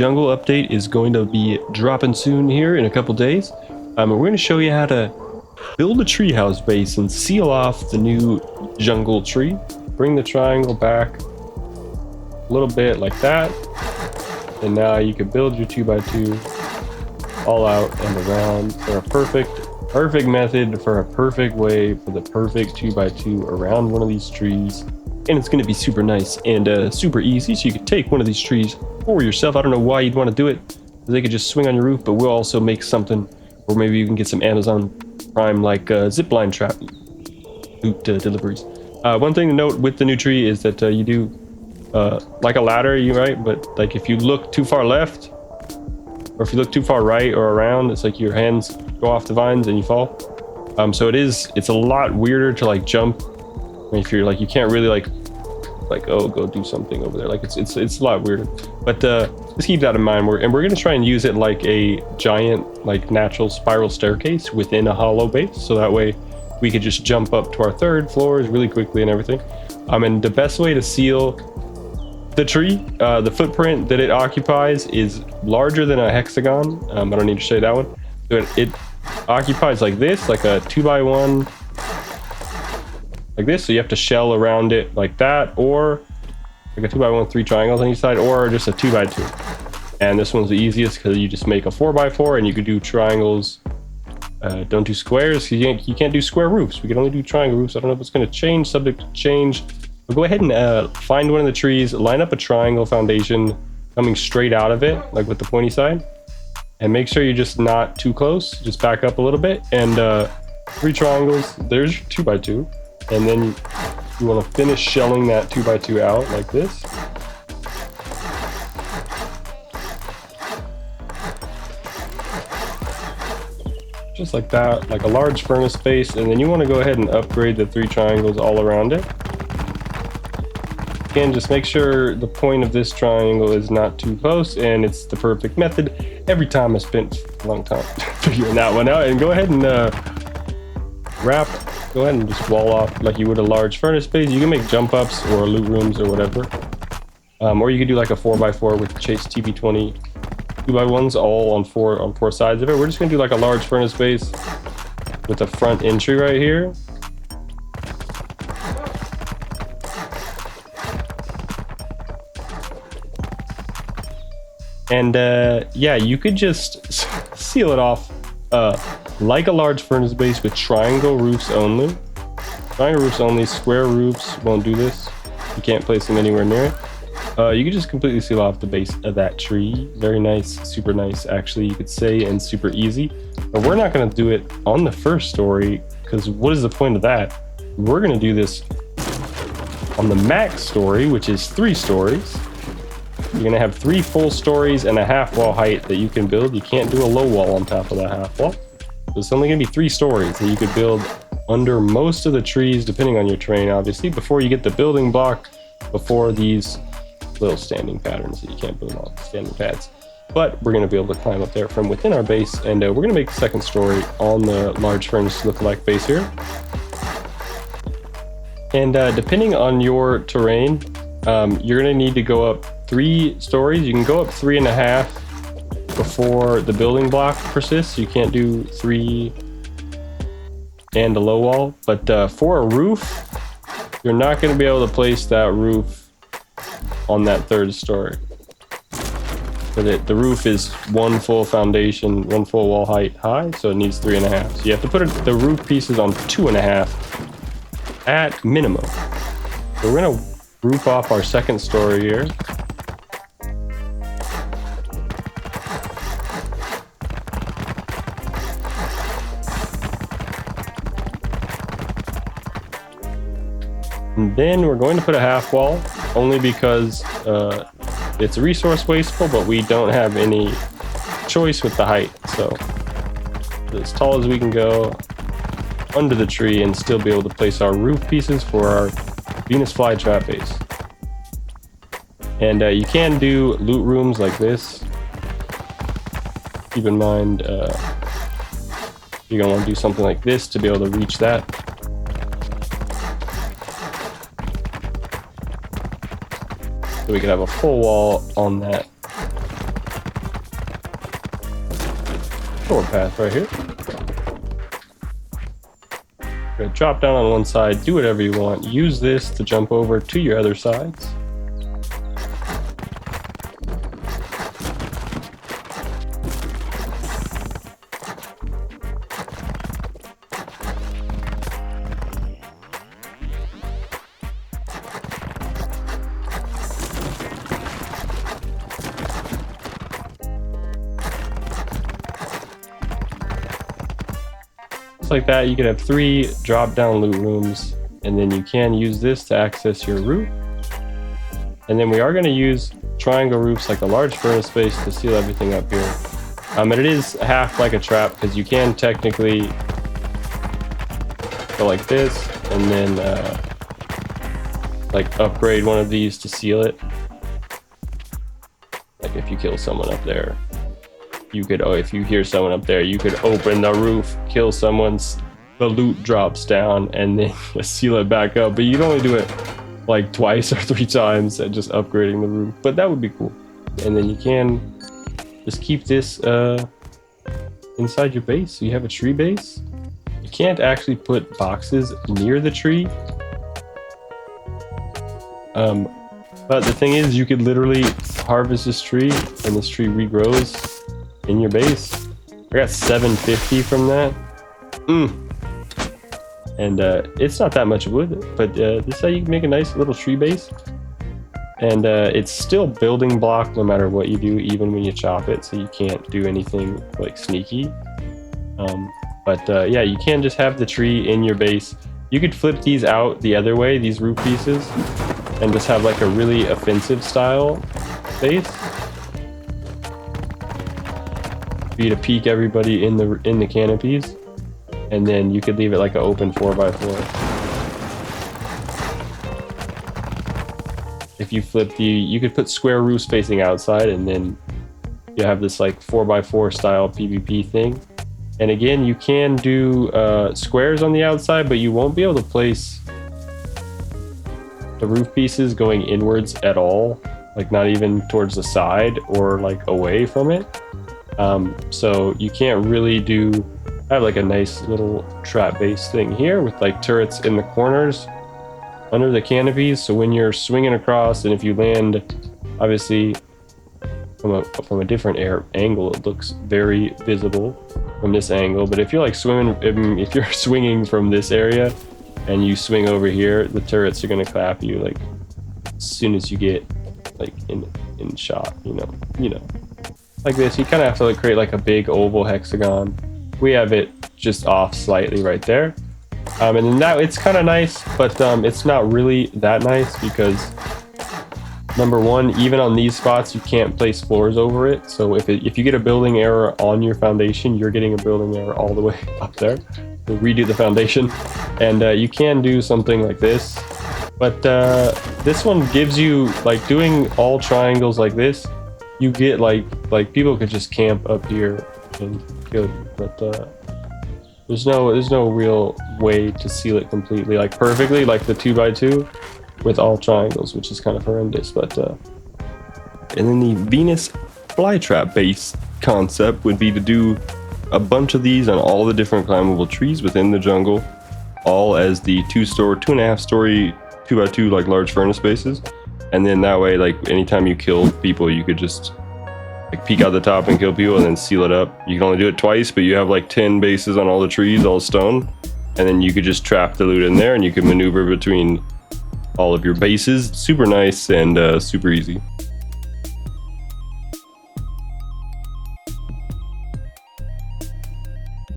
jungle update is going to be dropping soon here in a couple days. We're going to show you how to build a treehouse base and seal off the new jungle tree. Bring the triangle back a little bit like that, and now you can build your 2x2 all out and around for a perfect method for a perfect way for the perfect 2x2 around one of these trees. And it's going to be super nice and super easy, so you can take one of these trees for yourself. I don't know why you'd want to do it, because they could just swing on your roof, but we'll also make something, or maybe you can get some Amazon Prime like zipline trap loot deliveries. One thing to note with the new tree is that you do like a ladder, right? But like if you look too far left, or if you look too far right or around, it's like your hands go off the vines and you fall. So it's a lot weirder to like jump if you're like, you can't really like oh, go do something over there. Like it's a lot weirder, but just keep that in mind. We're going to try and use it like a giant like natural spiral staircase within a hollow base, so that way we could just jump up to our third floors really quickly and everything. And the best way to seal the tree, the footprint that it occupies is larger than a hexagon. I don't need to show you that one. So it occupies like this, like a 2x1, like this. So you have to shell around it like that, or like a 2x1, 3 triangles on each side, or just a 2x2. And this one's the easiest because you just make a 4x4, and you could do triangles. Don't do squares. You can't do square roofs. We can only do triangle roofs. I don't know if it's going to change, subject to change. But go ahead and find one of the trees, line up a triangle foundation coming straight out of it, like with the pointy side, and make sure you're just not too close. Just back up a little bit, and 3 triangles. There's your 2x2, and then you want to finish shelling that 2x2 out like this. Just like that, like a large furnace space, and then you want to go ahead and upgrade the 3 triangles all around it. Again, just make sure the point of this triangle is not too close, and it's the perfect method. Every time I spent a long time figuring that one out. And go ahead and go ahead and just wall off like you would a large furnace space. You can make jump ups or loot rooms or whatever, or you could do like a 4x4 with Chase TB20 2x1s all on four sides of it. We're just gonna do like a large furnace space with a front entry right here. And yeah, you could just seal it off like a large furnace base with triangle roofs only. Triangle roofs only. Square roofs won't do this. You can't place them anywhere near it. You could just completely seal off the base of that tree. Very nice, super nice, actually, you could say, and super easy. But we're not going to do it on the first story, because what is the point of that? We're going to do this on the max story, which is 3 stories. You're going to have 3 full stories and a half wall height that you can build. You can't do a low wall on top of that half wall. So it's only going to be 3 stories that you could build under most of the trees, depending on your terrain, obviously, before you get the building block, before these little standing patterns that you can't build on standing pads. But we're going to be able to climb up there from within our base, and we're going to make the second story on the large furnace lookalike base here. And depending on your terrain, you're going to need to go up 3 stories. You can go up 3.5 before the building block persists. You can't do 3 and a low wall, but for a roof, you're not going to be able to place that roof on that 3rd story. But the roof is 1 full foundation, 1 full wall height high, so it needs 3.5. So you have to put the roof pieces on 2.5 at minimum. So we're gonna roof off our 2nd story here. And then we're going to put a half wall, only because it's resource wasteful, but we don't have any choice with the height. So as tall as we can go under the tree and still be able to place our roof pieces for our Venus Flytrap Base. And you can do loot rooms like this. Keep in mind, you're gonna want to do something like this to be able to reach that. So we could have a full wall on that door path right here. Gonna drop down on one side, do whatever you want. Use this to jump over to your other sides. Like that, you could have 3 drop down loot rooms, and then you can use this to access your roof. And then we are going to use triangle roofs like a large furnace space to seal everything up here. And it is half like a trap because you can technically go like this and then like upgrade one of these to seal it. Like if you kill someone up there, you could, oh, if you hear someone up there, you could open the roof, kill someone's, the loot drops down, and then seal it back up. But you'd only do it like twice or 3 times and just upgrading the roof. But that would be cool. And then you can just keep this inside your base. So you have a tree base. You can't actually put boxes near the tree. But the thing is, you could literally harvest this tree, and this tree regrows in your base. I got 750 from that. And it's not that much wood, but this is how you can make a nice little tree base. And it's still building block no matter what you do, even when you chop it, so you can't do anything like sneaky. Yeah, you can just have the tree in your base. You could flip these out the other way, these roof pieces, and just have like a really offensive style base. For you to peek everybody in the canopies, and then you could leave it like an open 4x4. If you flip you could put square roofs facing outside, and then you have this like 4x4 style PvP thing. And again, you can do squares on the outside, but you won't be able to place the roof pieces going inwards at all, like not even towards the side or like away from it. So you can't really have like a nice little trap base thing here with like turrets in the corners under the canopies. So when you're swinging across, and if you land, obviously from a different angle, it looks very visible from this angle. But if you're like if you're swinging from this area and you swing over here, the turrets are gonna clap you like as soon as you get like in shot, you know. Like this, you kind of have to like create like a big oval hexagon. We have it just off slightly right there. And then that, it's kind of nice, but it's not really that nice because number one, even on these spots, you can't place floors over it. So if you get a building error on your foundation, you're getting a building error all the way up there. So redo the foundation. And you can do something like this, but this one gives you, like doing all triangles like this, you get like people could just camp up here and kill you, but there's no real way to seal it completely, like perfectly, like the 2x2 with all triangles, which is kind of horrendous. But and then the Venus Flytrap Base concept would be to do a bunch of these on all the different climbable trees within the jungle, all as the 2.5 story 2x2 like large furnace bases. And then that way, like anytime you kill people, you could just like peek out the top and kill people and then seal it up. You can only do it twice, but you have like 10 bases on all the trees, all stone. And then you could just trap the loot in there, and you can maneuver between all of your bases. Super nice and super easy.